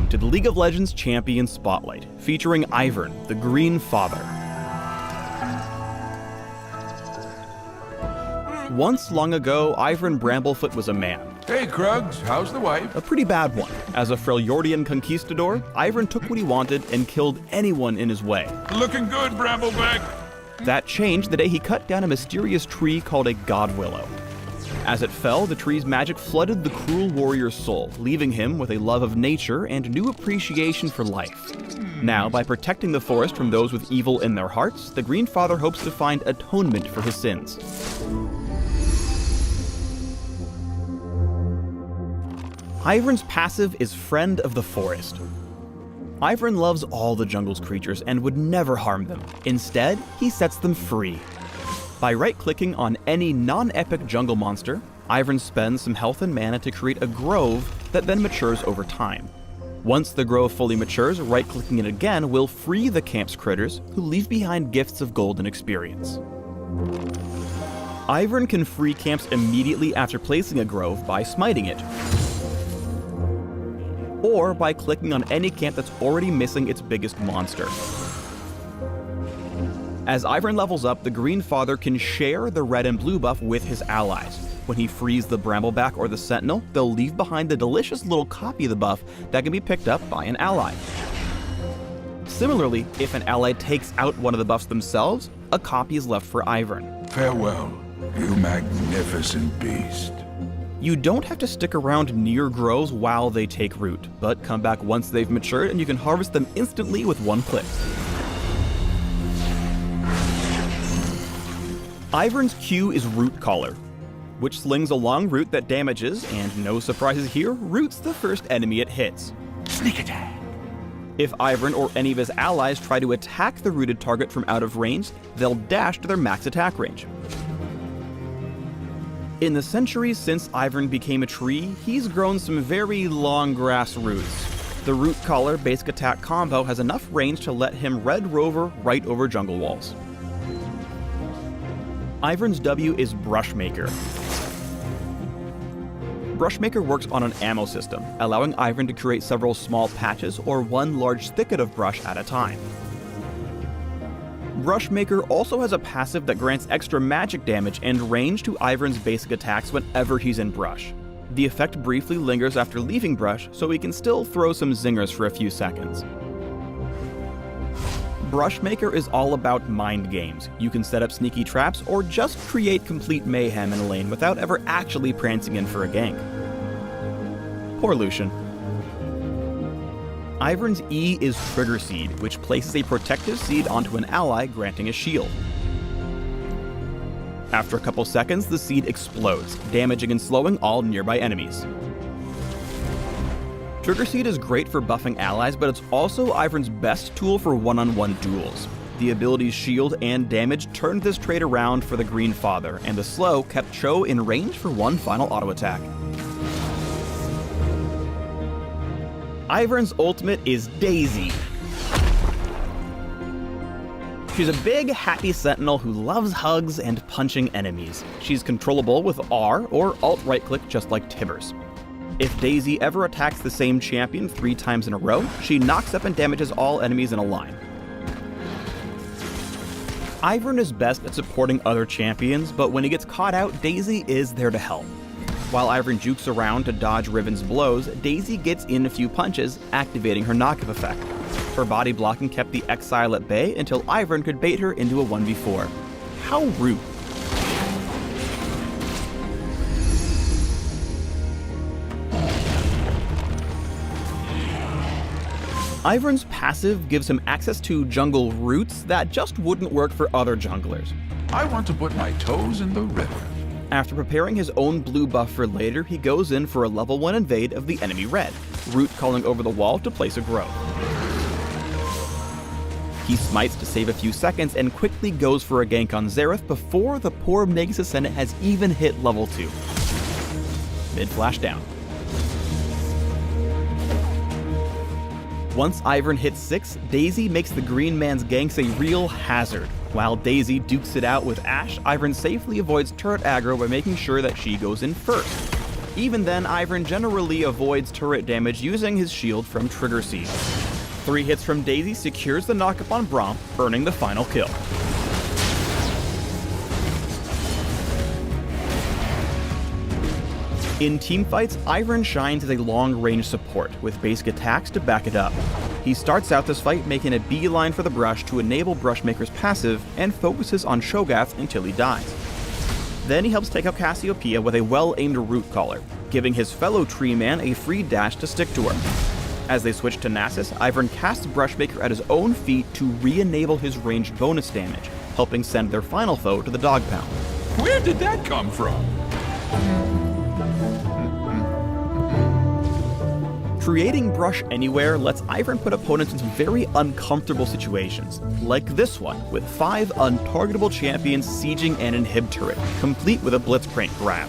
Welcome to the League of Legends Champion Spotlight, featuring Ivern, the Green Father. Once long ago, Ivern Bramblefoot was a man. Hey, Krugs, how's the wife? A pretty bad one. As a Freljordian conquistador, Ivern took what he wanted and killed anyone in his way. Looking good, Brambleback. That changed the day he cut down a mysterious tree called a God Willow. As it fell, the tree's magic flooded the cruel warrior's soul, leaving him with a love of nature and new appreciation for life. Now, by protecting the forest from those with evil in their hearts, the Green Father hopes to find atonement for his sins. Ivern's passive is Friend of the Forest. Ivern loves all the jungle's creatures and would never harm them. Instead, he sets them free. By right-clicking on any non-epic jungle monster, Ivern spends some health and mana to create a grove that then matures over time. Once the grove fully matures, right-clicking it again will free the camp's critters, who leave behind gifts of gold and experience. Ivern can free camps immediately after placing a grove by smiting it, or by clicking on any camp that's already missing its biggest monster. As Ivern levels up, the Green Father can share the red and blue buff with his allies. When he frees the Brambleback or the Sentinel, they'll leave behind the delicious little copy of the buff that can be picked up by an ally. Similarly, if an ally takes out one of the buffs themselves, a copy is left for Ivern. Farewell, you magnificent beast. You don't have to stick around near groves while they take root, but come back once they've matured and you can harvest them instantly with one click. Ivern's Q is Root Collar, which slings a long root that damages, and no surprises here, roots the first enemy it hits. Sneak attack. If Ivern or any of his allies try to attack the rooted target from out of range, they'll dash to their max attack range. In the centuries since Ivern became a tree, he's grown some very long grass roots. The Root Collar basic attack combo has enough range to let him Red Rover right over jungle walls. Ivern's W is Brushmaker. Brushmaker works on an ammo system, allowing Ivern to create several small patches or one large thicket of brush at a time. Brushmaker also has a passive that grants extra magic damage and range to Ivern's basic attacks whenever he's in brush. The effect briefly lingers after leaving brush, so he can still throw some zingers for a few seconds. Brushmaker is all about mind games. You can set up sneaky traps or just create complete mayhem in a lane without ever actually prancing in for a gank. Poor Lucian. Ivern's E is Trigger Seed, which places a protective seed onto an ally, granting a shield. After a couple seconds, the seed explodes, damaging and slowing all nearby enemies. Trigger Seed is great for buffing allies, but it's also Ivern's best tool for one-on-one duels. The abilities Shield and Damage turned this trait around for the Green Father, and the slow kept Cho in range for one final auto attack. Ivern's ultimate is Daisy. She's a big, happy sentinel who loves hugs and punching enemies. She's controllable with R or Alt right-click just like Tibbers. If Daisy ever attacks the same champion 3 times in a row, she knocks up and damages all enemies in a line. Ivern is best at supporting other champions, but when he gets caught out, Daisy is there to help. While Ivern jukes around to dodge Riven's blows, Daisy gets in a few punches, activating her knock-up effect. Her body blocking kept the Exile at bay until Ivern could bait her into a 1v4. How rude. Ivern's passive gives him access to jungle roots that just wouldn't work for other junglers. I want to put my toes in the river. After preparing his own blue buff for later, he goes in for a level 1 invade of the enemy red, root calling over the wall to place a grove. He smites to save a few seconds and quickly goes for a gank on Xerath before the poor Megas Ascendant has even hit level 2. Mid flash down. Once Ivern hits 6, Daisy makes the green man's ganks a real hazard. While Daisy dukes it out with Ashe, Ivern safely avoids turret aggro by making sure that she goes in first. Even then, Ivern generally avoids turret damage using his shield from Trigger Seed. 3 hits from Daisy secures the knockup on Braum, earning the final kill. In teamfights, Ivern shines as a long-range support, with basic attacks to back it up. He starts out this fight making a beeline for the brush to enable Brushmaker's passive, and focuses on Sho'gath until he dies. Then he helps take out Cassiopeia with a well-aimed Root Collar, giving his fellow Tree Man a free dash to stick to her. As they switch to Nasus, Ivern casts Brushmaker at his own feet to re-enable his ranged bonus damage, helping send their final foe to the Dog Pound. Where did that come from? Creating Brush Anywhere lets Ivern put opponents in some very uncomfortable situations, like this one, with 5 untargetable champions sieging an inhib turret, complete with a Blitzcrank grab.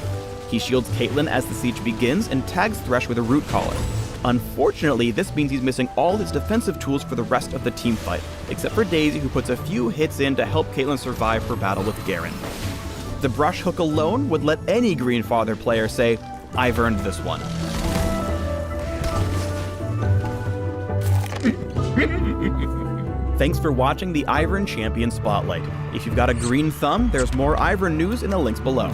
He shields Caitlyn as the siege begins and tags Thresh with a Root Collar. Unfortunately, this means he's missing all his defensive tools for the rest of the teamfight, except for Daisy, who puts a few hits in to help Caitlyn survive her battle with Garen. The Brush hook alone would let any Greenfather player say, "I've earned this one." Thanks for watching the Ivern Champion Spotlight. If you've got a green thumb, there's more Ivern news in the links below.